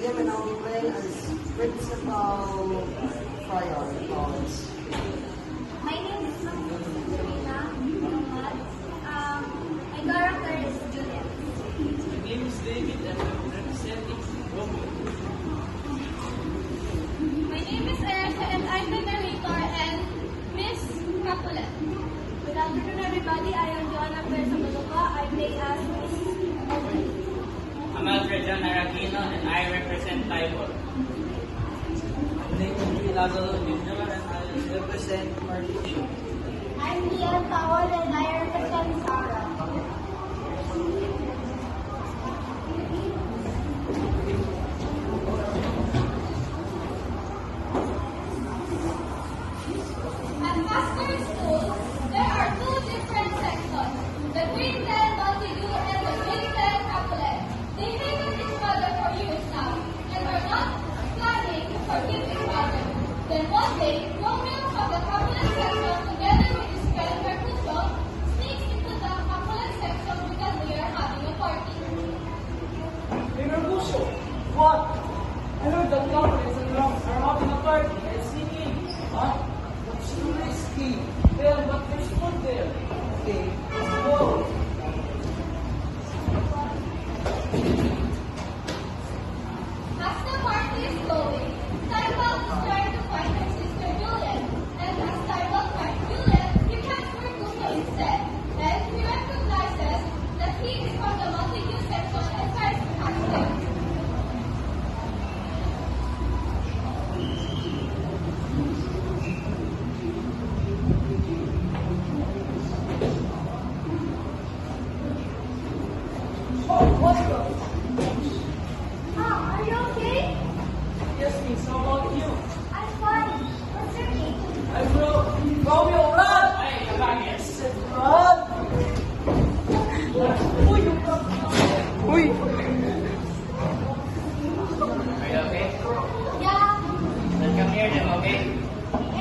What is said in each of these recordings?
Liam, and I'll be playing as Principal Fryer College. My name is Marina Nomad. My character is Juliet. My name is David and I'm representing Romeo. My name is Erica and I'm the narrator and Miss Capulet. Good afternoon, everybody. I am Joanna Perez Maluca. I play as Miss Owen. I'm Alfred John Aragino and I represent Tybor. My name is Lazaro Jr. and I represent Mauricio. I'm Leon Powell and I represent Sarah. At Pastor School, there are two different sections, the Green 10 Montague and the Green 10 Capulet. They hated each other for years now and are not planning to forgive each other. Then one day, Romeo from the Capulet section together with his friend Mercutio sneaks into the Capulet section because they are having a party. Hey Mercutio, what? I heard that Catholics and monks are having a party and singing. Huh? That's too risky. Well, but there's food there. Okay, let's go. As the party is going, Tybalt is trying to find her sister Juliet, and as Tybalt finds Juliet, he finds Mercutio instead, and he recognizes that he is from the Montague section and tries to catch him. Oh, what's up? Are you okay? Yes, miss, how about you? I'm fine. What's your name? I will. Romeo, run! Hey, Kabagis! Run! Uy! Uy! Are you okay? Yeah. Then come here then, okay?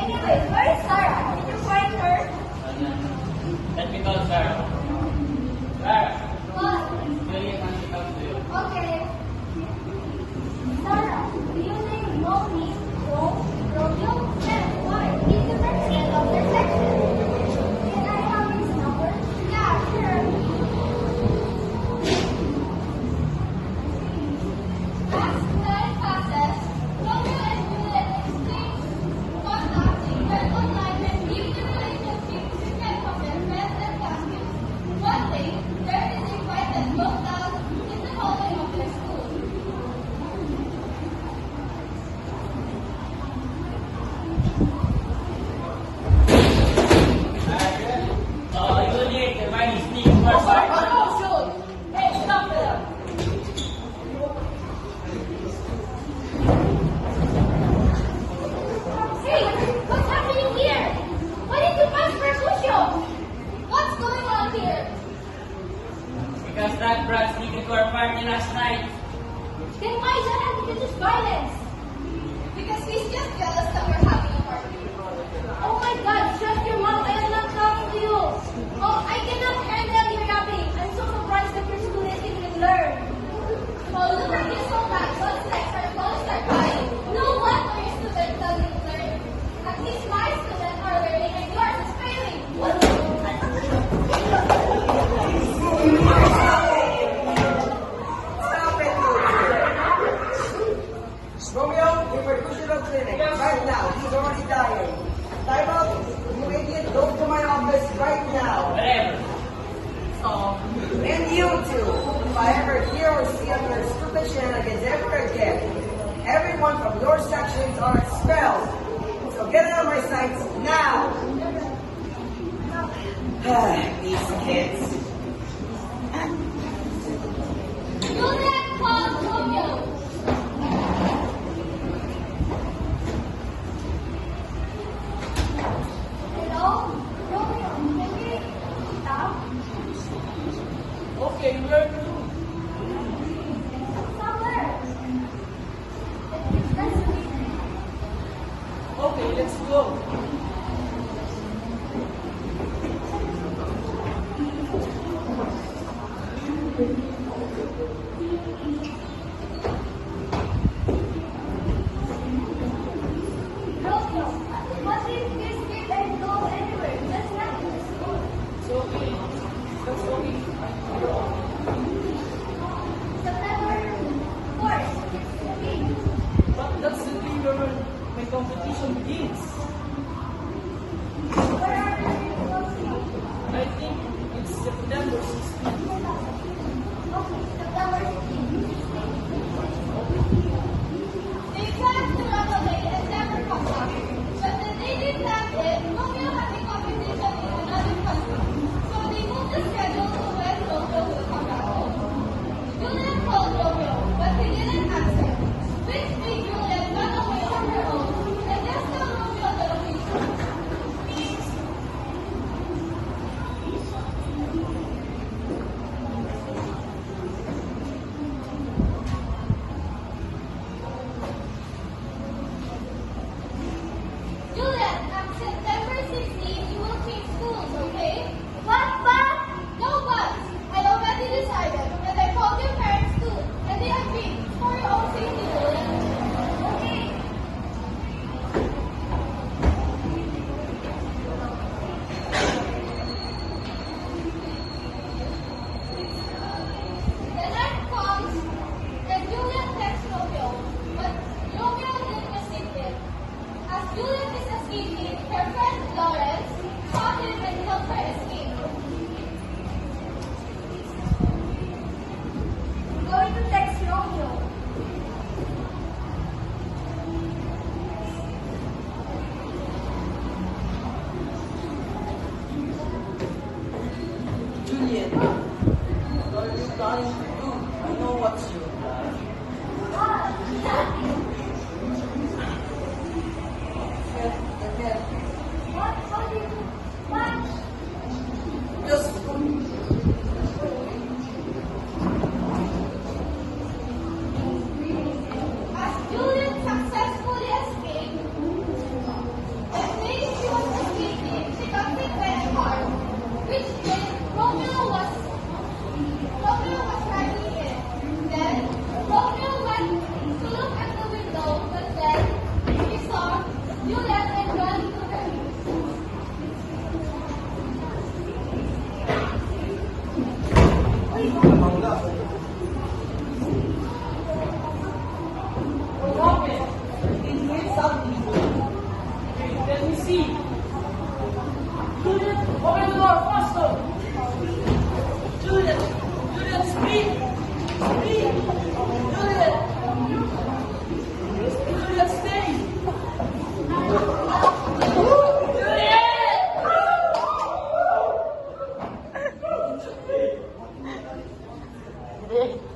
Anyway, where is Sarah? Did you find her? Let me call Sarah. Sarah, What? Juliet wants to talk to you. Okay. Sarah, do you name Romeo? Romeo? Yes, why? He's the president of their section. Can I have his number? Yeah, sure. As time passes, Romeo and Juliet exchange contacts were online and keep the relationship secret from their friends and classmates. One day, there is a fight that broke out in the hallway of their school. Oh, Juliet, your mind is sneaking for Sarah. Hey, stop there! Hey, what's happening here? Why did you pass Mercutio? What's going on here? Because that brat sneaked into our party last night. Then why is that introduce violence? Because he's just jealous that we're having a party. Oh my God, shut your mouth! I am not talking to you. Oh, I cannot handle your yapping. I'm so surprised that your students didn't even learn. Oh, look at you so bad. What's next? Our phones are crying. No wonder your students doesn't learn. At least my students are learning and yours is failing. Stop it, Romeo, you were pushing the clinic right now. He's already dying. Time out. You idiot, go to my office right now. Whatever. And you two, if I ever hear or see of your stupid shenanigans ever again, everyone from your sections are expelled. So get out of my sight now. These kids. Juliet called Romeo. Hello? Romeo, can we stop? Okay, where to? Somewhere. Okay, let's go. planning to do. I know what's your plan. What? How do you do? What? Just As Juliet successfully escaped, the day she was escaping, she got hit by a car, which then Romeo was riding in. Then Romeo went to look at the window, but then he saw Juliet and ran to her. what happened? It hit something. Okay, let me see. Juliet, open the door faster. Juliet, Juliet, speak. Speak. Juliet. Juliet, stay. Juliet.